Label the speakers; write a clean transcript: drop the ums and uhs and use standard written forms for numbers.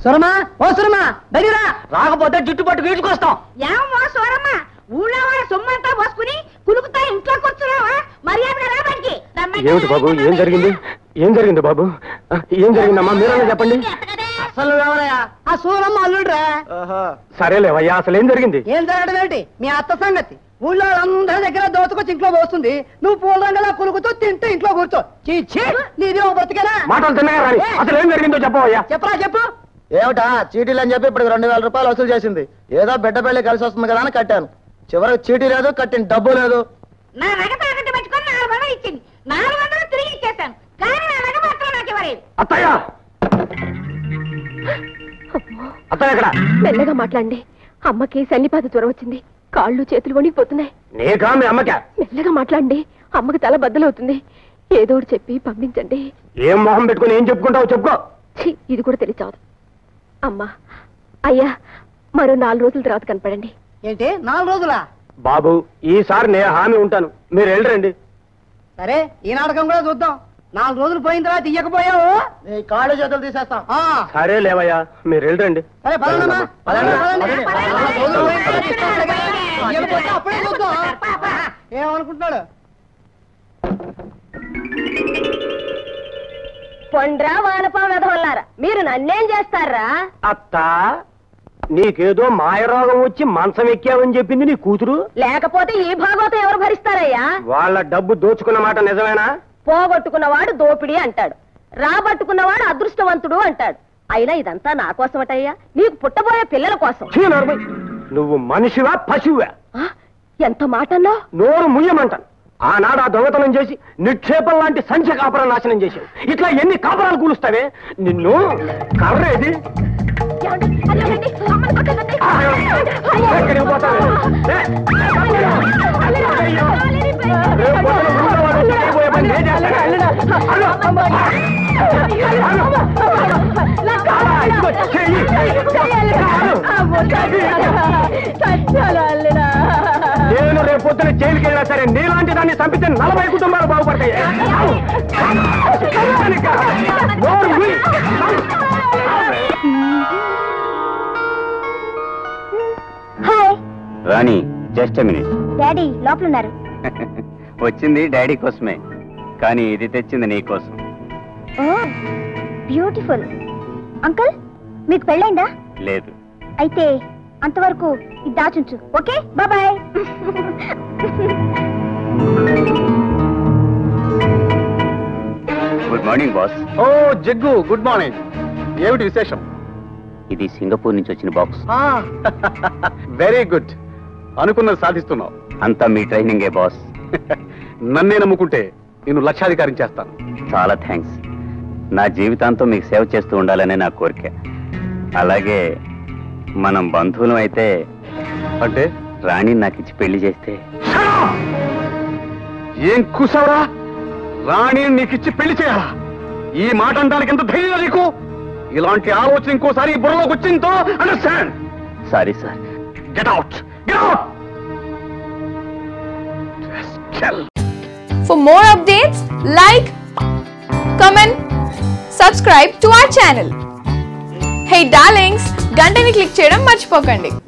Speaker 1: సురమా ఓ సురమా దగ్గరా రాకపోతే జుట్టు పట్టుకు వీటుకొస్తాం.
Speaker 2: ఏమో సోరమ్మా ఊళ్ళో వాళ్ళ సొమ్మంతా పోసుకుని కులుకుతా ఇంట్లో కూర్చున్నావా? మర్యాదగా రా బయటికి.
Speaker 3: ఏమిటి బాబు ఏం జరిగింది? ఏం జరిగింది బాబు? ఏం జరిగిందమ్మా మీరన్నా చెప్పండి.
Speaker 1: అసలు ఎవరయ్యా? ఆ సూరమ్మ అల్లుడురా.
Speaker 3: సరేలేవయ్యా అసలు ఏం జరిగింది?
Speaker 1: ఏం జరగడం ఏంటి? మీ అత్త సంగతి ఊళ్ళో అందరి దగ్గర దోచుకొచ్చి ఇంట్లో పోస్తుంది. నువ్వు పూల రంగలా కులుకుతూ తింటూ ఇంట్లో కూర్చో. నీదే బ్రతికేనా?
Speaker 3: మాటలు తిన్నగా రాని అసలు ఏం జరిగిందో చెప్పవయ్యా.
Speaker 1: చెప్పరా చెప్పు.
Speaker 4: ఏమిటా చీటీలు అని చెప్పి ఇప్పుడు 2000 రూపాయలు వసూలు చేసింది. ఏదో బిడ్డ పెళ్లి కలిసి వస్తుంది కదా అని కట్టాను. చివరికి చీటీ లేదు, కట్టిన డబ్బు లేదు.
Speaker 2: నా నగ తాకట్టు పెట్టుకొని 400 ఇచ్చింది. 400 తిరిగి ఇచ్చేసాను. కానీ నా నగ మాత్రం నాకు ఇవ్వలేదు.
Speaker 3: అత్తయ్య అత్తయ్య ఎక్కడ?
Speaker 5: మెల్లగా మాట్లాడండి. అమ్మకి సన్నిపాత జ్వరం వచ్చింది. కాళ్ళు చేతులు వణికిపోతున్నాయి.
Speaker 3: నీకా మీ అమ్మకా?
Speaker 5: మెల్లగా మాట్లాడండి. అమ్మకి తల బద్దలవుతుంది. ఏదో ఒకటి చెప్పి పంపించండి.
Speaker 3: ఏం మొహం పెట్టుకుని ఏం చెప్పుకుంటావు చెప్పుకో.
Speaker 5: ఇది కూడా తెలియచావదు. అమ్మా అయ్యా మరో 4 రోజుల తర్వాత కనపడండి.
Speaker 1: ఏంటి 4 రోజులా?
Speaker 3: బాబు ఈసారి నేను హామీ ఉంటాను, మీరు వెళ్ళరండి.
Speaker 1: సరే ఈ నాటకం కూడా చూద్దాం. 4 రోజులు పోయిన తర్వాత ఇయ్యకపోయావు
Speaker 4: నీ కాళ్ళు చేతులు తీసేస్తాం.
Speaker 3: సరే లేవయ్యా మీరు వెళ్ళరండి.
Speaker 1: సరే పదండమ్మా. అప్పుడే చూద్దాం. ఏమనుకుంటున్నాడు?
Speaker 5: పొండ్రా వానపా వెధవల్లారా, మీరు నన్నేం చేస్తారా?
Speaker 3: అత్త నీకేదో మాయరోగం వచ్చి మంచం ఎక్కావని చెప్పింది నీ కూతురు.
Speaker 5: లేకపోతే ఈ భాగవతం ఎవరు భరిస్తారయ్యా?
Speaker 3: వాళ్ళ డబ్బు దోచుకున్న మాట నిజమేనా?
Speaker 5: పోగొట్టుకున్నవాడు దోపిడీ అంటాడు, రాబట్టుకున్నవాడు అదృష్టవంతుడు అంటాడు. అయినా ఇదంతా నా కోసమటయ్యా, నీకు పుట్టబోయే పిల్లల కోసం.
Speaker 3: నువ్వు మనిషివా పశువా?
Speaker 5: ఎంత మాటన్నా?
Speaker 3: నోరు ముయ్యమంటాను. ఆనాడు ఆ దొంగతనం చేసి నిక్షేపం లాంటి సంఖ్య కాపురం నాశనం చేశావు. ఇట్లా ఎన్ని కాపురాలు కూలుస్తావే? నిన్ను కర్రేది నేను రేపు పొద్దున జైలుకి వెళ్ళినా సరే నీలాంటి దాన్ని చంపితే 40 కుటుంబాలు బాగుపడతాయి.
Speaker 6: రాణి జస్ట్ మినిట్.
Speaker 2: డాడీ లోపల ఉన్నారు.
Speaker 6: వచ్చింది డాడీ కోసమే, కానీ ఇది తెచ్చింది నీ కోసం.
Speaker 2: బ్యూటిఫుల్. అంకుల్ మీకు పెళ్ళైందా?
Speaker 6: లేదు.
Speaker 2: అయితే అంతవరకు ఇది దాచుంచు. Okay bye.
Speaker 6: Good morning boss.
Speaker 4: ఓ జగ్గు గుడ్ మార్నింగ్. ఏమిటి విశేషం?
Speaker 6: ఇది సింగపూర్ నుంచి వచ్చిన బాక్స్.
Speaker 4: Very good. అనుకున్నది సాధిస్తున్నావు.
Speaker 6: అంతా మీ ట్రైనింగే బాస్.
Speaker 4: నన్నే నమ్ముకుంటే నేను లక్షాధికారం చేస్తాను.
Speaker 6: చాలా థ్యాంక్స్. నా జీవితాంతం మీకు సేవ చేస్తూ ఉండాలనే నా కోరిక. అలాగే మనం బంధువులం అయితే
Speaker 4: అంటే
Speaker 6: రాణి నాకు ఇచ్చి పెళ్లి చేస్తే.
Speaker 4: ఏం కూసావరా? రాణి నీకిచ్చి పెళ్లి చేయాలా? ఈ మాట అనడానికి ఎంత ధైర్యం నీకు? ఇలాంటి ఆలోచన ఇంకోసారి బుర్రలోకి వచ్చిందో understand.
Speaker 6: Sorry sir.
Speaker 4: Get out. Get out.
Speaker 7: For more updates, like, comment, subscribe to our channel. Hey darlings, గంటని click చేయడం మర్చిపోకండి.